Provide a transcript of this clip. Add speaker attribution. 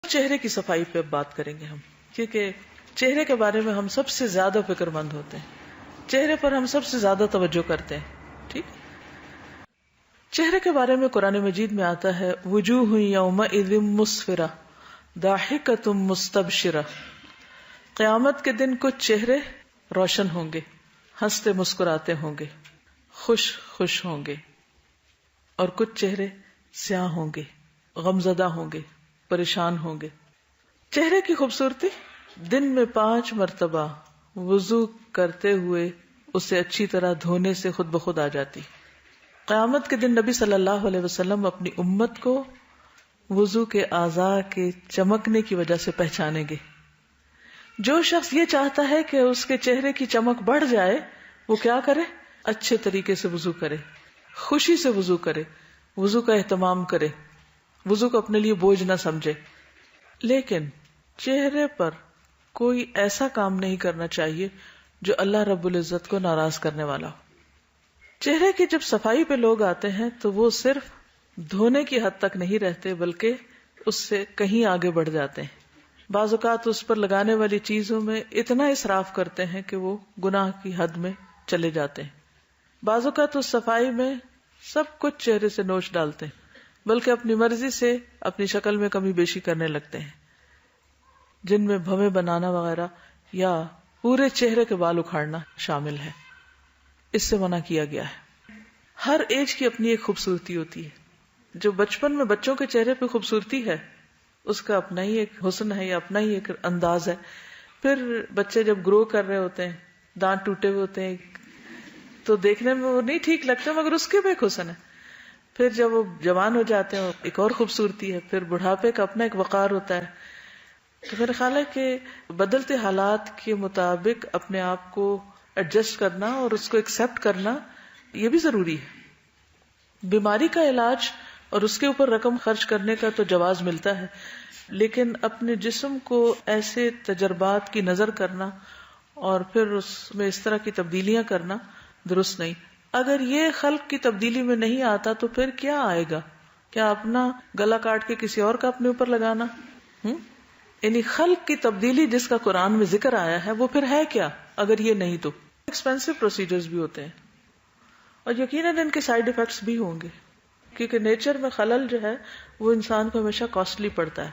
Speaker 1: چہرے کی صفائی پہ اب بات کریں گے ہم، کیونکہ چہرے کے بارے میں ہم سب سے زیادہ فکر مند ہوتے ہیں، چہرے پر ہم سب سے زیادہ توجہ کرتے ہیں. ٹھیک، چہرے کے بارے میں قرآن مجید میں آتا ہے وجوہ یومئذ مسفرہ ضاحکۃ مستبشرہ. قیامت کے دن کچھ چہرے روشن ہوں گے، ہنستے مسکراتے ہوں گے، خوش خوش ہوں گے، اور کچھ چہرے سیاہ ہوں گے، غمزدہ ہوں گے، پریشان ہوں گے. چہرے کی خوبصورتی دن میں 5 مرتبہ وضو کرتے ہوئے اسے اچھی طرح دھونے سے خود بخود آ جاتی. قیامت کے دن نبی صلی اللہ علیہ وسلم اپنی امت کو وضو کے اعضاء کے چمکنے کی وجہ سے پہچانیں گے. جو شخص یہ چاہتا ہے کہ اس کے چہرے کی چمک بڑھ جائے وہ کیا کرے؟ اچھے طریقے سے وضو کرے، خوشی سے وضو کرے، وضو کا اہتمام کرے، وضو کو اپنے لیے بوجھ نہ سمجھے. لیکن چہرے پر کوئی ایسا کام نہیں کرنا چاہیے جو اللہ رب العزت کو ناراض کرنے والا ہو. چہرے کی جب صفائی پہ لوگ آتے ہیں تو وہ صرف دھونے کی حد تک نہیں رہتے بلکہ اس سے کہیں آگے بڑھ جاتے ہیں. بعض اوقات اس پر لگانے والی چیزوں میں اتنا اسراف کرتے ہیں کہ وہ گناہ کی حد میں چلے جاتے ہیں. بعض اوقات اس صفائی میں سب کچھ چہرے سے نوچ ڈالتے ہیں بلکہ اپنی مرضی سے اپنی شکل میں کمی بیشی کرنے لگتے ہیں، جن میں بھویں بنانا وغیرہ یا پورے چہرے کے بال اکھاڑنا شامل ہے. اس سے منع کیا گیا ہے. ہر ایج کی اپنی ایک خوبصورتی ہوتی ہے. جو بچپن میں بچوں کے چہرے پہ خوبصورتی ہے اس کا اپنا ہی ایک حسن ہے یا اپنا ہی ایک انداز ہے. پھر بچے جب گرو کر رہے ہوتے ہیں، دانت ٹوٹے ہوئے ہوتے ہیں تو دیکھنے میں وہ نہیں ٹھیک لگتے مگر اس کے بھی ایک حسن ہے. پھر جب وہ جوان ہو جاتے ہیں ایک اور خوبصورتی ہے. پھر بڑھاپے کا اپنا ایک وقار ہوتا ہے. تو میرا خیال ہے کہ بدلتے حالات کے مطابق اپنے آپ کو ایڈجسٹ کرنا اور اس کو ایکسپٹ کرنا یہ بھی ضروری ہے. بیماری کا علاج اور اس کے اوپر رقم خرچ کرنے کا تو جواز ملتا ہے، لیکن اپنے جسم کو ایسے تجربات کی نظر کرنا اور پھر اس میں اس طرح کی تبدیلیاں کرنا درست نہیں. اگر یہ خلق کی تبدیلی میں نہیں آتا تو پھر کیا آئے گا؟ کیا اپنا گلا کاٹ کے کسی اور کا اپنے اوپر لگانا؟ یعنی خلق کی تبدیلی جس کا قرآن میں ذکر آیا ہے وہ پھر ہے کیا اگر یہ نہیں؟ تو ایکسپینسو پروسیجرز بھی ہوتے ہیں اور یقیناً ان کے سائیڈ ایفیکٹس بھی ہوں گے، کیونکہ نیچر میں خلل جو ہے وہ انسان کو ہمیشہ کاسٹلی پڑتا ہے.